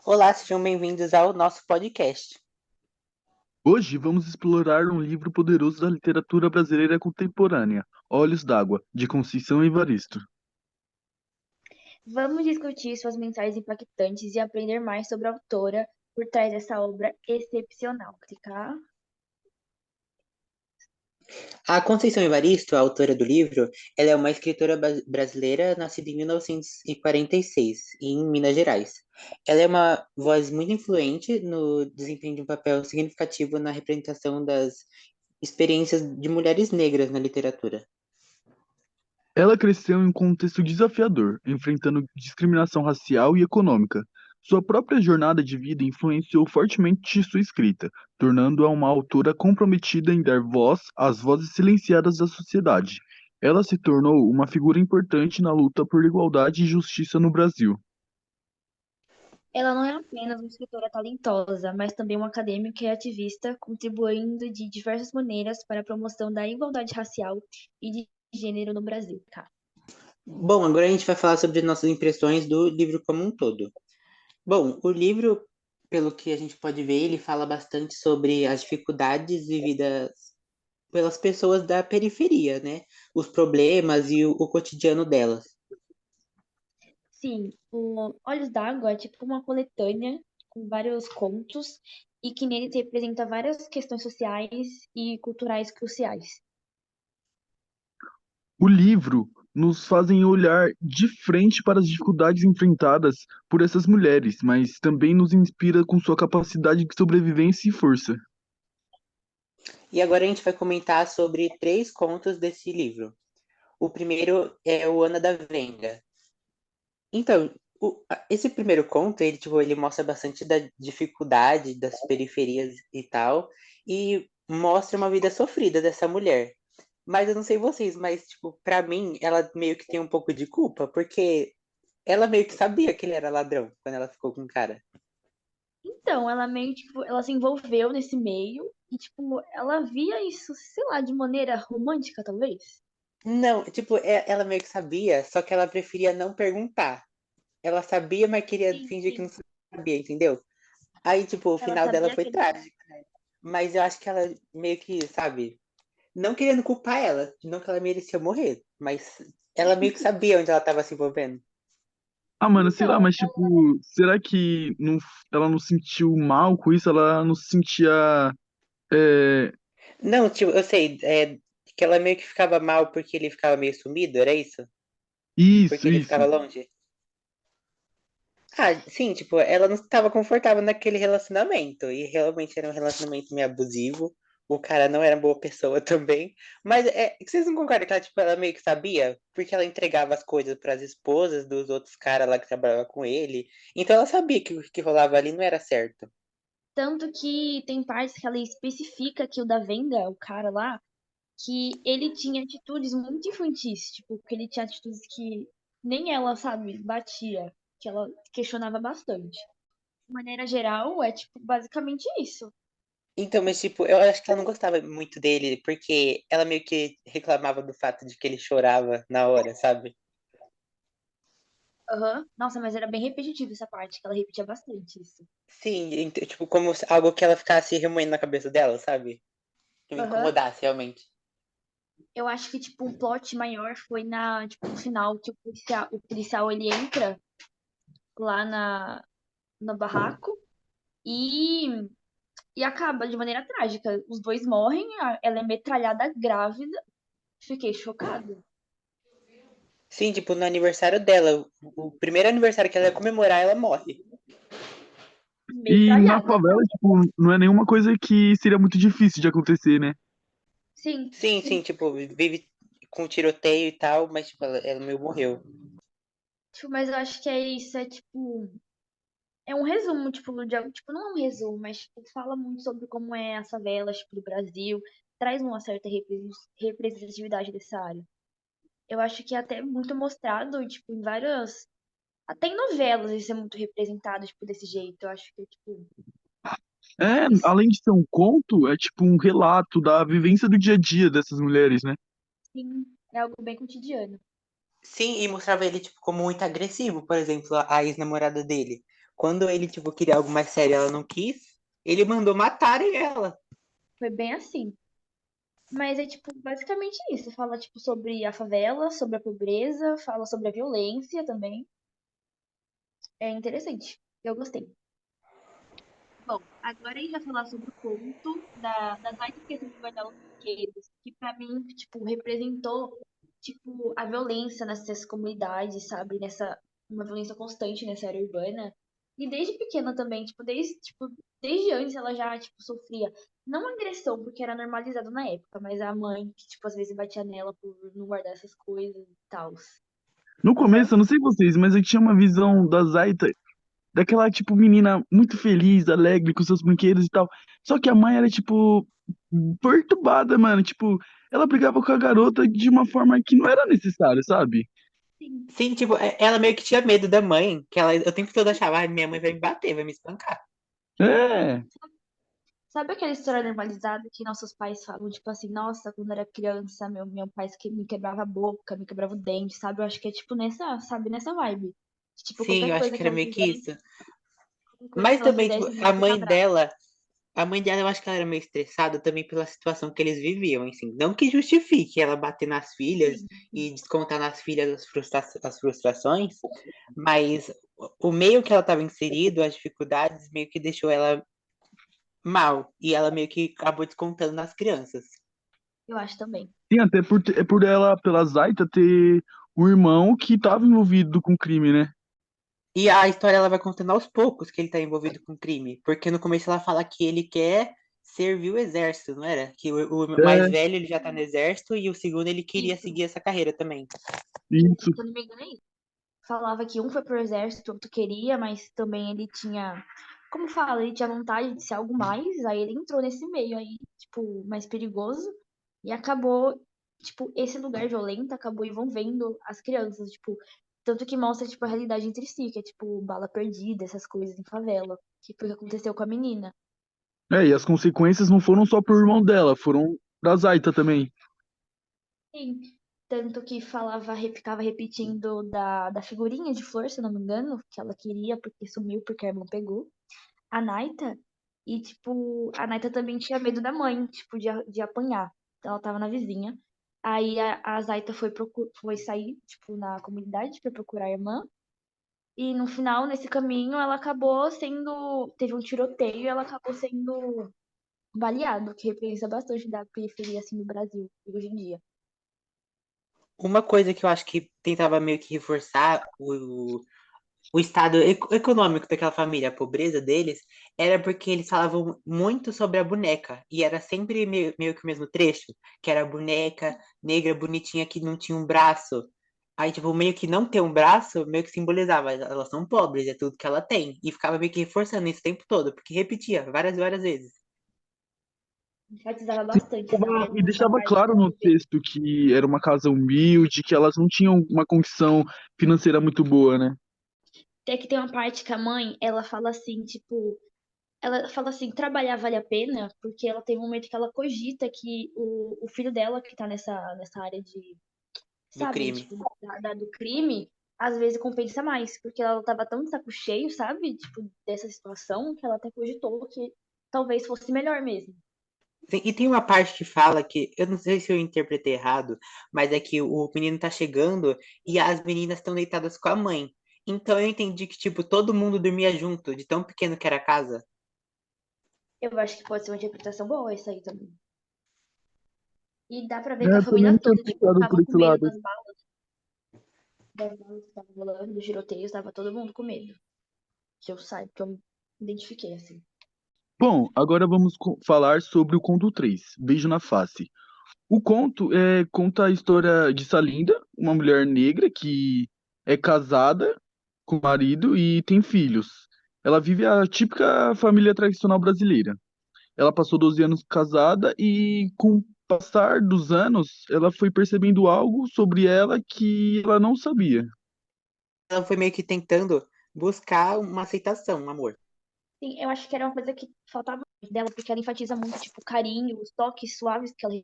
Olá, sejam bem-vindos ao nosso podcast. Hoje vamos explorar um livro poderoso da literatura brasileira contemporânea, Olhos d'Água, de Conceição Evaristo. Vamos discutir suas mensagens impactantes e aprender mais sobre a autora por trás dessa obra excepcional. Clicar. A Conceição Evaristo, a autora do livro, ela é uma escritora brasileira nascida em 1946, em Minas Gerais. Ela é uma voz muito influente no desempenho de um papel significativo na representação das experiências de mulheres negras na literatura. Ela cresceu em um contexto desafiador, enfrentando discriminação racial e econômica. Sua própria jornada de vida influenciou fortemente sua escrita, tornando-a uma autora comprometida em dar voz às vozes silenciadas da sociedade. Ela se tornou uma figura importante na luta por igualdade e justiça no Brasil. Ela não é apenas uma escritora talentosa, mas também uma acadêmica e ativista, contribuindo de diversas maneiras para a promoção da igualdade racial e de gênero no Brasil. Tá? Bom, agora a gente vai falar sobre nossas impressões do livro como um todo. Bom, o livro, pelo que a gente pode ver, ele fala bastante sobre as dificuldades vividas pelas pessoas da periferia, né? Os problemas e o cotidiano delas. Sim, o Olhos d'Água é tipo uma coletânea com vários contos e que nele representa várias questões sociais e culturais cruciais. O livro nos fazem olhar de frente para as dificuldades enfrentadas por essas mulheres, mas também nos inspira com sua capacidade de sobrevivência e força. E agora a gente vai comentar sobre três contos desse livro. O primeiro é o Ana da Venga. Então, esse primeiro conto, ele mostra bastante da dificuldade das periferias e tal, e mostra uma vida sofrida dessa mulher. Mas eu não sei vocês, mas, tipo, pra mim, ela meio que tem um pouco de culpa, porque ela meio que sabia que ele era ladrão quando ela ficou com o cara. Então, ela meio, tipo, ela se envolveu nesse meio e, tipo, ela via isso, sei lá, de maneira romântica, talvez. Não, tipo, ela meio que sabia, só que ela preferia não perguntar. Ela sabia, mas queria Sim, fingir que sim. não sabia, entendeu? Aí, tipo, o Ela final dela sabia foi que ele era. trágico. Mas eu acho que ela meio que, sabe, não querendo culpar ela, não que ela merecia morrer, mas ela meio que sabia onde ela estava se envolvendo. Ah, mano, sei lá, Então, mas tipo, será que ela não sentiu mal com isso? Ela não se sentia. é, Não, tipo, eu sei, que ela meio que ficava mal porque ele ficava meio sumido, era isso? Porque Isso, ele isso. ficava longe? Ah, sim, tipo, ela não estava confortável naquele relacionamento. E realmente era um relacionamento meio abusivo. O cara não era boa pessoa também. Mas vocês não concordam que ela, tipo, ela meio que sabia? Porque ela entregava as coisas para as esposas dos outros caras lá que trabalhavam com ele. Então ela sabia que o que rolava ali não era certo. tanto que tem partes que ela especifica que o da venda, o cara lá, que ele tinha atitudes muito infantis, tipo, que ele tinha atitudes que nem ela, sabe, batia, que ela questionava bastante. De maneira geral, é, tipo, basicamente isso. Então, mas tipo, eu acho que ela não gostava muito dele, porque ela meio que reclamava do fato de que ele chorava na hora, sabe? Aham. Nossa, mas era bem repetitivo essa parte, que ela repetia bastante isso. Sim, tipo, como algo que ela ficasse remoendo na cabeça dela, sabe? Que me Aham. incomodasse, realmente. Eu acho que, tipo, um plot maior foi tipo, no final, que o policial ele entra lá no barraco e, e acaba de maneira trágica. Os dois morrem, ela é metralhada grávida. Fiquei chocada. Sim, tipo, no aniversário dela, o primeiro aniversário que ela ia comemorar, ela morre. E na Metralhada. favela, tipo, não é nenhuma coisa que seria muito difícil de acontecer, né? Sim. Sim, tipo, vive com tiroteio e tal, mas, tipo, ela meio morreu. Tipo, mas eu acho que é isso, é tipo. É um resumo, tipo, não é um resumo, mas tipo, fala muito sobre como é as favelas, tipo, do Brasil, traz uma certa representatividade dessa área. Eu acho que é até muito mostrado, tipo, em várias. Até em novelas isso é muito representado, tipo, desse jeito. Eu acho que, tipo, É, isso além de ser um conto, é tipo um relato da vivência do dia a dia dessas mulheres, né? sim é algo bem cotidiano. Sim, e mostrava ele, tipo, como muito agressivo, por exemplo, a ex-namorada dele. quando ele, tipo, queria algo mais sério e ela não quis, ele mandou matarem ela. Foi bem assim. Mas é, tipo, basicamente isso. Fala, tipo, sobre a favela, sobre a pobreza, fala sobre a violência também. É interessante. Eu gostei. Bom, agora a gente vai falar sobre o conto das oito questões do guardar os brinquedos, que pra mim, tipo, representou, tipo, a violência nessas comunidades, sabe? Uma violência constante nessa área urbana. E desde pequena também, desde antes ela já, tipo, sofria, não agressão, porque era normalizado na época, mas a mãe, que, tipo, às vezes batia nela por não guardar essas coisas e tal. No Aham. começo, eu não sei vocês, mas eu tinha uma visão da Zaita, daquela, tipo, menina muito feliz, alegre com seus brinquedos e tal. Só que a mãe era, tipo, perturbada, mano. Tipo, ela brigava com a garota de uma forma que não era necessária, sabe? Sim. Sim, tipo, ela meio que tinha medo da mãe, que ela o tempo todo achava, ah, minha mãe vai me bater, vai me espancar. É, Sabe aquela história normalizada que nossos pais falam, tipo assim, nossa, quando eu era criança, meu pai me quebrava a boca, me quebrava o dente, sabe? Eu acho que é tipo nessa, sabe, nessa vibe. Tipo, Sim, eu acho que era meio que isso. qualquer coisa que Mas ela também, tipo, fizesse, ele ficava bravo. a mãe dela, eu acho que ela era meio estressada também pela situação que eles viviam, assim. Não que justifique ela bater nas filhas Sim, sim. e descontar nas filhas as frustrações, mas o meio que ela estava inserido, as dificuldades, meio que deixou ela mal. E ela meio que acabou descontando nas crianças. Eu acho também. sim, até por ela, pela Zaita, ter o irmão que tava envolvido com o crime, né? E a história ela vai contando aos poucos que ele tá envolvido com crime. Porque no começo ela fala que ele quer servir o exército, não era? Que o mais É, velho ele já tá no exército e o segundo ele queria Isso, seguir essa carreira também. isso. se eu não me engano é isso. Falava que um foi pro exército, outro queria, mas também ele tinha, como fala, ele tinha vontade de ser algo mais, aí ele entrou nesse meio aí, tipo, mais perigoso, e acabou, tipo, esse lugar violento acabou envolvendo as crianças, tipo, tanto que mostra, tipo, a realidade entre si, que é, tipo, bala perdida, essas coisas em favela, que foi o que aconteceu com a menina. É, e as consequências não foram só pro irmão dela, foram pra Zaita também. Sim, tanto que ficava repetindo da figurinha de flor, se eu não me engano, que ela queria porque sumiu, porque a irmã pegou. A Naita. E, tipo, a Naita também tinha medo da mãe, tipo, de apanhar. Então, ela tava na vizinha. Aí a Zaita foi sair, tipo, na comunidade pra procurar a irmã. E no final, nesse caminho, ela acabou sendo. Teve um tiroteio e ela acabou sendo baleada, o que representa bastante da periferia, assim, do Brasil, hoje em dia. Uma coisa que eu acho que tentava meio que reforçar o estado econômico daquela família, a pobreza deles, era porque eles falavam muito sobre a boneca. E era sempre meio que o mesmo trecho, que era a boneca negra, bonitinha, que não tinha um braço. Aí, tipo, meio que não ter um braço, meio que simbolizava, elas são pobres, é tudo que ela tem. E ficava meio que reforçando isso o tempo todo, porque repetia várias e várias vezes. Enfatizava bastante E nessa deixava parte claro da no pobreza. texto que era uma casa humilde, que elas não tinham uma condição financeira muito boa, né? Até que tem uma parte que a mãe, ela fala assim, tipo, ela fala assim, trabalhar vale a pena, porque ela tem um momento que ela cogita que o filho dela, que tá nessa área de, Do sabe, crime. tipo, do crime, às vezes compensa mais, porque ela tava tão de saco cheio, sabe, tipo, dessa situação, que ela até cogitou que talvez fosse melhor mesmo. E tem uma parte que fala que, eu não sei se eu interpretei errado, mas é que o menino tá chegando e as meninas estão deitadas com a mãe. Então eu entendi que, tipo, todo mundo dormia junto, de tão pequeno que era a casa. Eu acho que pode ser uma interpretação boa isso aí também. E dá pra ver que É, a eu também família não tinha toda, tipo, pensado por tava com esse medo lado. das balas que estavam rolando, dos tiroteios, tava todo mundo com medo. Que eu saiba, que eu me identifiquei, assim. Bom, agora vamos falar sobre o conto 3, Beijo na Face. O conto conta a história de Salinda, uma mulher negra que é casada com o marido e tem filhos. Ela vive a típica família tradicional brasileira. Ela passou 12 anos casada e, com o passar dos anos, ela foi percebendo algo sobre ela que ela não sabia. Ela foi meio que tentando buscar uma aceitação, um amor. Sim, eu acho que era uma coisa que faltava dela, porque ela enfatiza muito, tipo, o carinho, os toques suaves que ela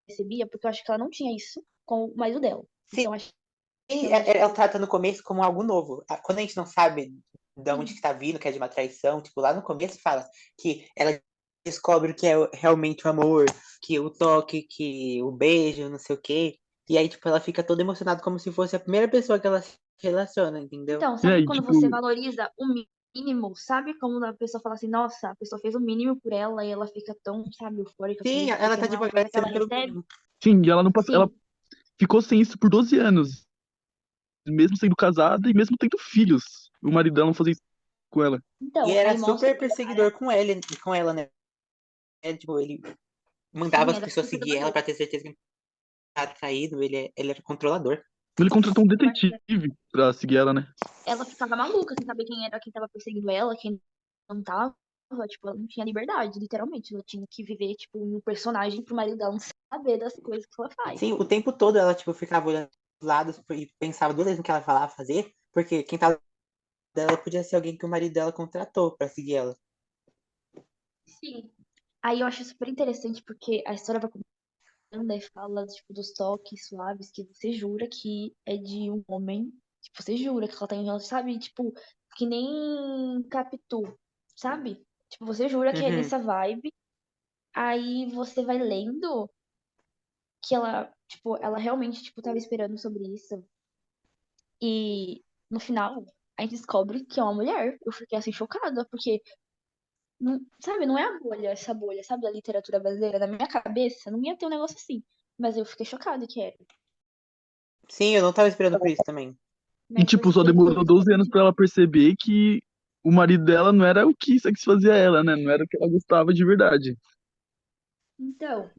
recebia, porque eu acho que ela não tinha isso com o marido dela. Sim, Então, acho que ela trata no começo como algo novo. Quando a gente não sabe de onde que tá vindo, que é de uma traição. Tipo, lá no começo fala que ela descobre que é realmente o amor, que o toque, que o beijo, não sei o quê. E aí, tipo, ela fica toda emocionada como se fosse a primeira pessoa que ela se relaciona, entendeu? Então, E sabe aí, quando tipo, você valoriza o mínimo, sabe? Como a pessoa fala assim, nossa, a pessoa fez o mínimo por ela e ela fica tão, sabe, eufórica com Sim, isso, ela porque tá, não é tipo, uma coisa que ela agradecendo pelo recebe? mínimo. sim, ela não passa, ela Sim. ficou sem isso por 12 anos, mesmo sendo casada e mesmo tendo filhos. O marido dela não fazia isso com ela. E Então, era aí mostra super que o cara, perseguidor com ela, né? Tipo, ele mandava sim, as era pessoas super seguir ela predator. pra ter certeza que não tinha traído. Ele era controlador. Ele contratou um Eu acho que detetive pra seguir ela, né? ela ficava maluca sem saber quem era, quem tava perseguindo ela, quem não tava. Tipo, ela não tinha liberdade, literalmente. Ela tinha que viver, tipo, um personagem pro marido dela não saber das coisas que ela faz. Sim, o tempo todo ela, tipo, ficava olhando os lados e pensava duas vezes no que ela falava fazer, porque quem tava dela podia ser alguém que o marido dela contratou pra seguir ela. Sim. Aí eu acho super interessante porque a história vai contando e fala, tipo, dos toques suaves que você jura que é de um homem. Tipo, você jura que ela tá em relação, sabe? Tipo, que nem Capitu, sabe? Tipo, você jura que é Uhum. nessa vibe. Aí você vai lendo que ela, tipo, ela realmente, tipo, tava esperando sobre isso. E no final, a gente descobre que é uma mulher. Eu fiquei assim chocada, porque, sabe, não é a bolha, essa bolha, sabe, da literatura brasileira. Na minha cabeça, não ia ter um negócio assim. Mas eu fiquei chocada que era. Sim, eu não tava esperando por isso também. E, Mas foi tipo, só super demorou 12 anos interessante. pra ela perceber que o marido dela não era o que satisfazia ela, né? Não era o que ela gostava de verdade. Então,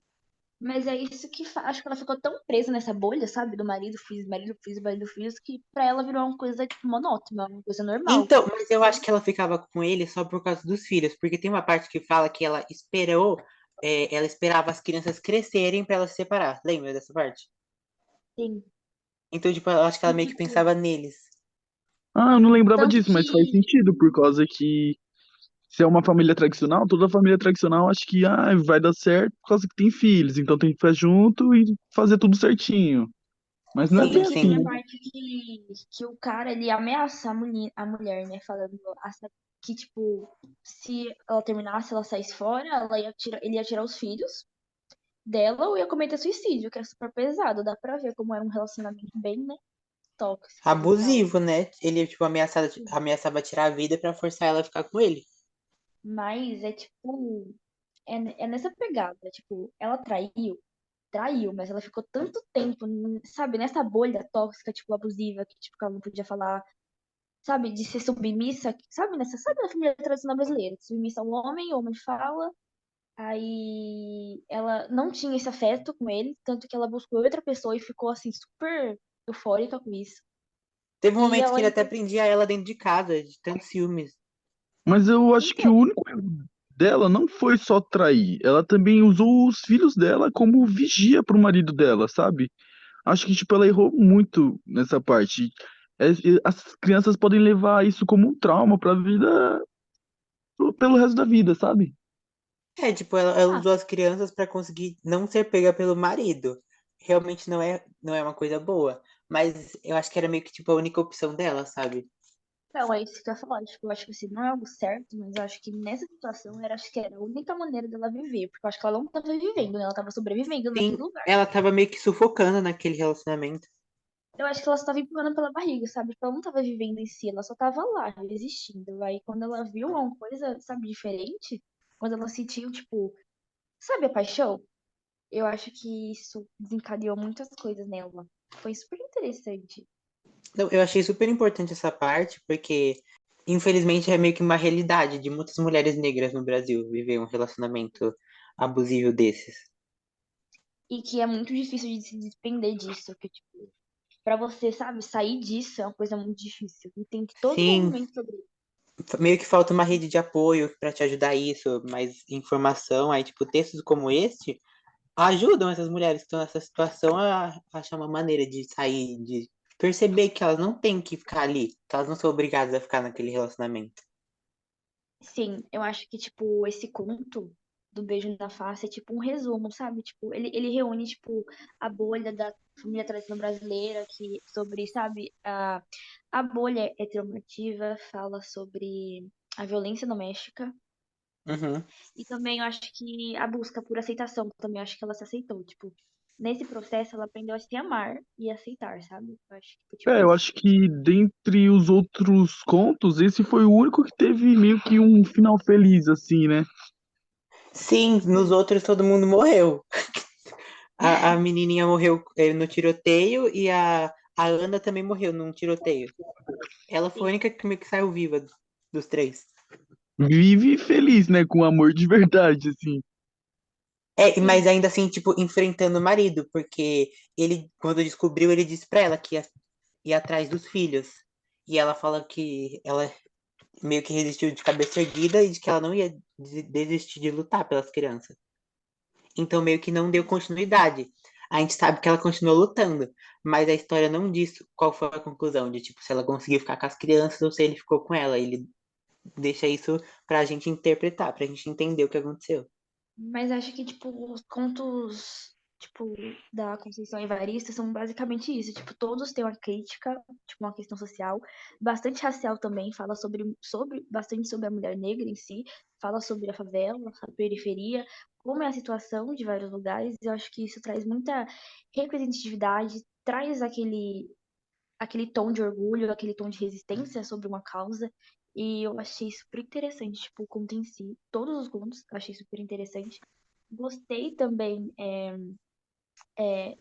mas é isso que acho que ela ficou tão presa nessa bolha, sabe, do marido, fiz, marido, fiz, marido, fiz, que pra ela virou uma coisa, tipo, monótona, uma coisa normal. Então, mas eu acho que ela ficava com ele só por causa dos filhos, porque tem uma parte que fala que ela esperou, ela esperava as crianças crescerem pra ela se separar. Lembra dessa parte? Sim. Então, tipo, eu acho que E, ela meio que tipo, pensava neles. Ah, eu não lembrava tanto disso, mas faz que sentido, por causa que se é uma família tradicional, toda família tradicional acha que vai dar certo por causa que tem filhos, então tem que ficar junto e fazer tudo certinho. Mas não é tanto bem Sim, que assim, tem a sim. né? parte que o cara, ele ameaça a mulher, né? Falando que, tipo, se ela terminasse, ela saísse fora, ele ia tirar os filhos dela ou ia cometer suicídio, que é super pesado. Dá pra ver como era um relacionamento bem, né? Tóxico e tal. Abusivo, né? Ele, tipo, ameaçava tirar a vida pra forçar ela a ficar com ele. Mas é tipo. É nessa pegada. Tipo, ela traiu, mas ela ficou tanto tempo, sabe, nessa bolha tóxica, tipo, abusiva, que, tipo, que ela não podia falar. Sabe, de ser submissa, sabe, sabe na família tradicional brasileira, submissa ao homem, o homem fala, aí ela não tinha esse afeto com ele, tanto que ela buscou outra pessoa e ficou assim super eufórica com isso. Teve um E momento que ela ele até então, prendia ela dentro de casa, de tantos ciúmes. Mas eu acho que então, o único erro dela não foi só trair, ela também usou os filhos dela como vigia pro marido dela, sabe? Acho que, tipo, ela errou muito nessa parte. As crianças podem levar isso como um trauma pra vida, pelo resto da vida, sabe? É, tipo, ela ah, usou as crianças pra conseguir não ser pega pelo marido. Realmente não é uma coisa boa. Mas eu acho que era meio que, tipo, a única opção dela, sabe? então é isso que eu ia falar, tipo, eu acho que assim, não é algo certo, mas eu acho que nessa situação acho que era a única maneira dela viver, porque eu acho que ela não tava vivendo, né? Ela tava sobrevivendo Sim, naquele lugar. ela tava meio que sufocando naquele relacionamento. Eu acho que ela só tava empurrando pela barriga, sabe? Tipo, ela não tava vivendo em si, ela só tava lá, existindo. Aí quando ela viu uma coisa, sabe, diferente, quando ela sentiu, tipo, sabe a paixão? Eu acho que isso desencadeou muitas coisas nela. Foi super interessante. Então, eu achei super importante essa parte, porque infelizmente é meio que uma realidade de muitas mulheres negras no Brasil viver um relacionamento abusivo desses. E que é muito difícil de se despender disso, que, tipo, pra você, sabe, sair disso é uma coisa muito difícil. E tem que todo Sim, movimento sobre isso. meio que falta uma rede de apoio para te ajudar isso, mais informação. Aí, tipo, textos como este ajudam essas mulheres que estão nessa situação a achar uma maneira de sair, de perceber que elas não têm que ficar ali, que elas não são obrigadas a ficar naquele relacionamento. Sim, eu acho que, tipo, esse conto. do Beijo na Face é tipo um resumo, sabe? Tipo, ele reúne, tipo, a bolha da família tradicional brasileira, que sobre, sabe, a bolha heteronormativa, fala sobre a violência doméstica. Uhum. E também eu acho que a busca por aceitação, também eu acho que ela se aceitou. Tipo, nesse processo ela aprendeu a se amar e aceitar, sabe? Eu acho que foi tipo Eu isso. acho que dentre os outros contos, esse foi o único que teve meio que um final feliz, assim, né? Sim, nos outros todo mundo morreu. A menininha morreu no tiroteio e a Ana também morreu num tiroteio. Ela foi a Sim, única que meio que saiu viva dos três. Vive feliz, né? Com amor de verdade, assim. sim. Mas ainda assim, tipo, enfrentando o marido, porque ele, quando descobriu, ele disse pra ela que ia atrás dos filhos. E ela fala que ela meio que resistiu de cabeça erguida e de que ela não ia desistir de lutar pelas crianças. Então meio que não deu continuidade. A gente sabe que ela continuou lutando, mas a história não diz qual foi a conclusão de tipo se ela conseguiu ficar com as crianças ou se ele ficou com ela. Ele deixa isso pra gente interpretar, pra gente entender o que aconteceu. Mas acho que, tipo, os contos, tipo, da Conceição Evaristo são basicamente isso. Tipo, todos têm uma crítica, tipo, uma questão social, bastante racial também, fala bastante sobre a mulher negra em si, fala sobre a favela, a periferia, como é a situação de vários lugares. Eu acho que isso traz muita representatividade, traz aquele tom de orgulho, aquele tom de resistência sobre uma causa. E eu achei super interessante, tipo, o conto em si. Todos os contos eu achei super interessante. Gostei também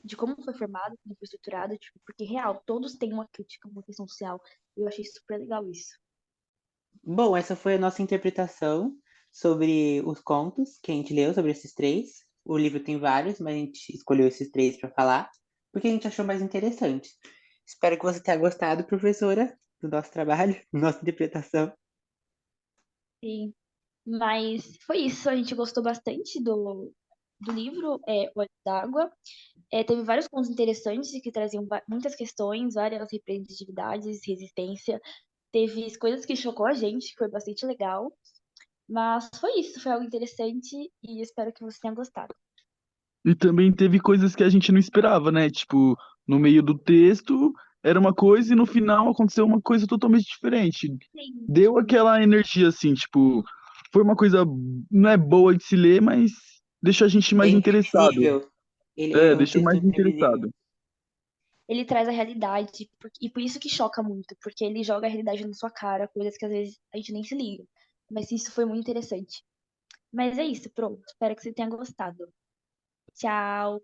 de como foi formado, como foi estruturado, tipo, porque, real, todos têm uma crítica, uma questão social. E eu achei super legal isso. Bom, essa foi a nossa interpretação sobre os contos que a gente leu sobre esses três. O livro tem vários, mas a gente escolheu esses três para falar porque a gente achou mais interessante. Espero que você tenha gostado, professora, do nosso trabalho, da nossa interpretação. Sim. Mas foi isso, a gente gostou bastante do livro, Olhos d'Água. Teve vários pontos interessantes que traziam muitas questões, várias representatividades, resistência. Teve coisas que chocou a gente, que foi bastante legal. Mas foi isso, foi algo interessante e espero que você tenha gostado. E também teve coisas que a gente não esperava, né? Tipo, no meio do texto era uma coisa e no final aconteceu uma coisa totalmente diferente. Sim, Deu tipo, aquela energia assim, tipo, foi uma coisa, não é boa de se ler, mas deixa a gente É mais interessado. imprevisível. Ele É, é um deixa texto mais imprevisível. interessado. ele traz a realidade e por isso que choca muito, porque ele joga a realidade na sua cara, coisas que às vezes a gente nem se liga. Mas isso foi muito interessante. Mas é isso, pronto. Espero que você tenha gostado. Tchau.